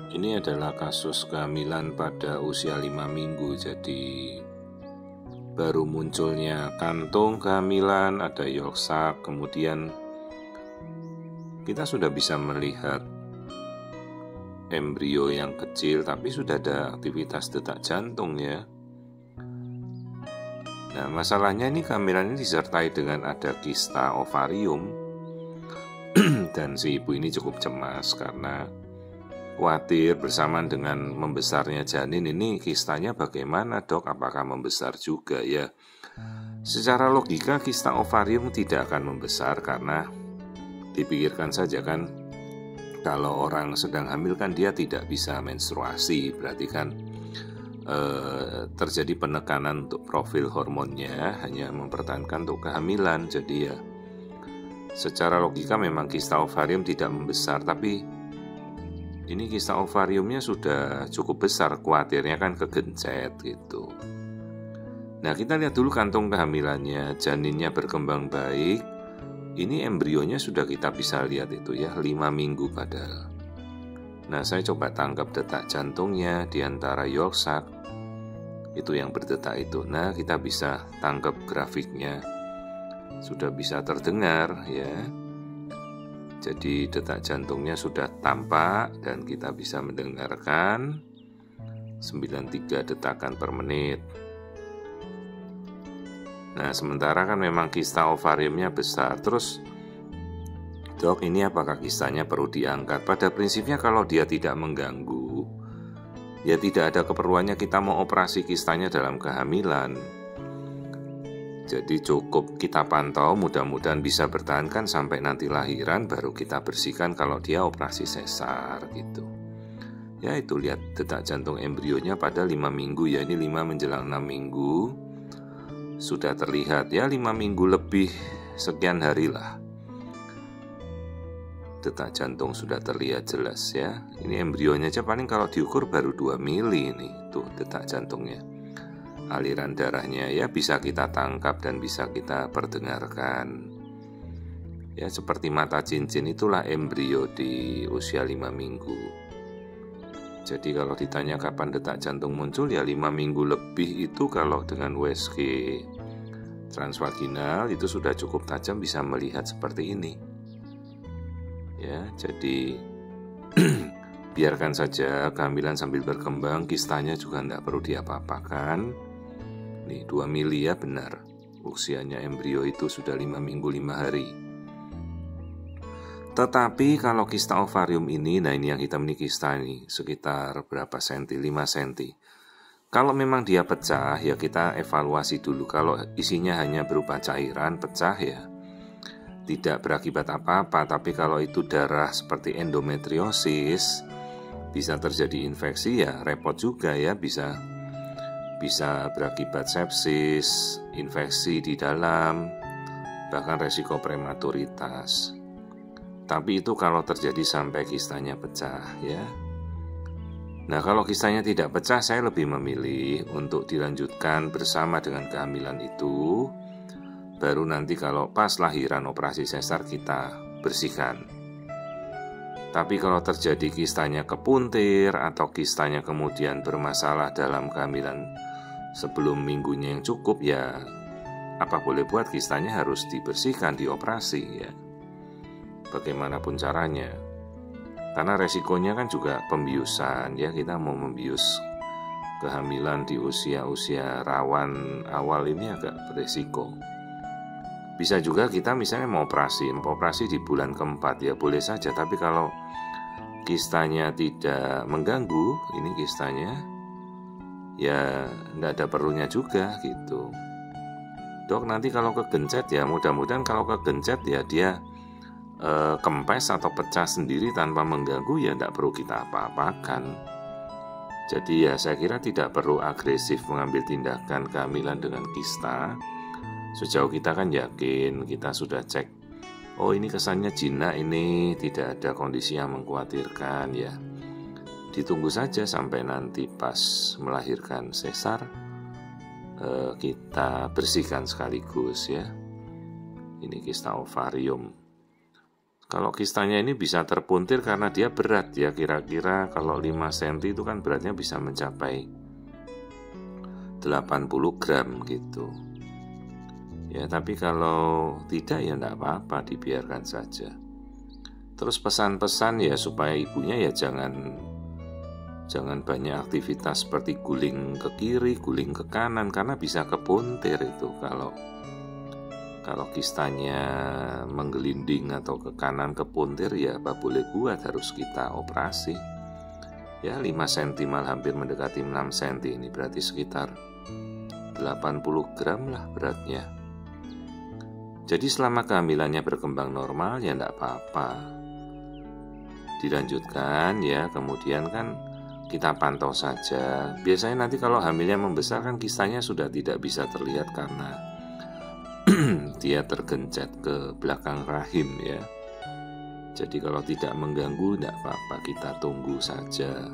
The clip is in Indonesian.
Ini adalah kasus kehamilan pada usia 5 minggu. Jadi baru munculnya kantung kehamilan, ada yolk sac, kemudian kita sudah bisa melihat embrio yang kecil, tapi sudah ada aktivitas detak jantung ya. Nah, masalahnya ini kehamilan ini disertai dengan ada kista ovarium dan si ibu ini cukup cemas karena khawatir bersamaan dengan membesarnya janin ini kistanya bagaimana dok, apakah membesar juga ya. Secara logika kista ovarium tidak akan membesar karena dipikirkan saja kan, kalau orang sedang hamil kan dia tidak bisa menstruasi, berarti kan terjadi penekanan untuk profil hormonnya, hanya mempertahankan untuk kehamilan. Jadi ya secara logika memang kista ovarium tidak membesar, tapi ini kista ovariumnya sudah cukup besar, khawatirnya kan kegencet gitu. Nah, kita lihat dulu kantung kehamilannya, janinnya berkembang baik. Ini embrionya sudah kita bisa lihat itu ya, 5 minggu padahal. Nah, saya coba tangkap detak jantungnya di antara yolk sac, itu yang berdetak itu. Nah, kita bisa tangkap grafiknya, sudah bisa terdengar ya. Jadi detak jantungnya sudah tampak dan kita bisa mendengarkan 93 detakan per menit. Nah, sementara kan memang kista ovariumnya besar. Terus, dok, ini apakah kistanya perlu diangkat? Pada prinsipnya kalau dia tidak mengganggu, ya tidak ada keperluannya kita mau operasi kistanya dalam kehamilan. Jadi cukup kita pantau, mudah-mudahan bisa bertahankan sampai nanti lahiran, baru kita bersihkan kalau dia operasi sesar gitu. Ya itu lihat detak jantung embrionya pada 5 minggu ya, ini 5 menjelang 6 minggu. Sudah terlihat ya 5 minggu lebih sekian hari lah. Detak jantung sudah terlihat jelas ya. Ini embrionya aja paling kalau diukur baru 2 mili ini, tuh detak jantungnya. Aliran darahnya ya bisa kita tangkap dan bisa kita perdengarkan. Ya seperti mata cincin itulah embrio di usia 5 minggu. Jadi kalau ditanya kapan detak jantung muncul ya 5 minggu lebih itu kalau dengan USG transvaginal itu sudah cukup tajam bisa melihat seperti ini. Ya, jadi biarkan saja kehamilan sambil berkembang, kistanya juga tidak perlu diapa-apakan. Nih 2 mili ya benar, usianya embrio itu sudah 5 minggu 5 hari. Tetapi kalau kista ovarium ini, nah ini yang hitam ini kista ini, sekitar berapa senti, 5 senti. Kalau memang dia pecah ya kita evaluasi dulu. Kalau isinya hanya berupa cairan, pecah ya tidak berakibat apa-apa. Tapi kalau itu darah seperti endometriosis, bisa terjadi infeksi ya repot juga ya, bisa berakibat sepsis, infeksi di dalam, bahkan resiko prematuritas. Tapi itu kalau terjadi sampai kistanya pecah ya. Nah, kalau kistanya tidak pecah, saya lebih memilih untuk dilanjutkan bersama dengan kehamilan itu. Baru nanti kalau pas lahiran operasi sesar kita bersihkan. Tapi kalau terjadi kistanya kepuntir atau kistanya kemudian bermasalah dalam kehamilan sebelum minggunya yang cukup ya apa boleh buat, kistanya harus dibersihkan, dioperasi ya. Bagaimanapun caranya. Karena resikonya kan juga pembiusan ya, kita mau membius kehamilan di usia-usia rawan awal ini agak beresiko. Bisa juga kita misalnya mau operasi di bulan keempat ya boleh saja. Tapi kalau kistanya tidak mengganggu, ini kistanya ya tidak ada perlunya juga gitu. Dok, nanti kalau kegencet ya mudah-mudahan kalau kegencet ya dia kempes atau pecah sendiri tanpa mengganggu ya tidak perlu kita apa-apakan. Jadi ya saya kira tidak perlu agresif mengambil tindakan kehamilan dengan kista. Sejauh kita kan yakin, kita sudah cek, oh ini kesannya jinak, ini tidak ada kondisi yang mengkhawatirkan ya. Ditunggu saja sampai nanti pas melahirkan sesar, kita bersihkan sekaligus ya. Ini kista ovarium. Kalau kistanya ini bisa terpuntir karena dia berat ya, kira-kira kalau 5 cm itu kan beratnya bisa mencapai 80 gram gitu. Ya, tapi kalau tidak ya enggak apa-apa, dibiarkan saja. Terus pesan-pesan ya supaya ibunya ya jangan banyak aktivitas seperti guling ke kiri, guling ke kanan, karena bisa kepuntir itu kalau kistanya menggelinding atau ke kanan kepuntir ya apa boleh buat, harus kita operasi. Ya 5 cm malah hampir mendekati 6 cm, ini berarti sekitar 80 gram lah beratnya. Jadi selama kehamilannya berkembang normal ya enggak apa-apa, dilanjutkan ya, kemudian kan kita pantau saja. Biasanya nanti kalau hamilnya membesar kan kistanya sudah tidak bisa terlihat karena dia tergencet ke belakang rahim ya. Jadi kalau tidak mengganggu tidak apa-apa, kita tunggu saja.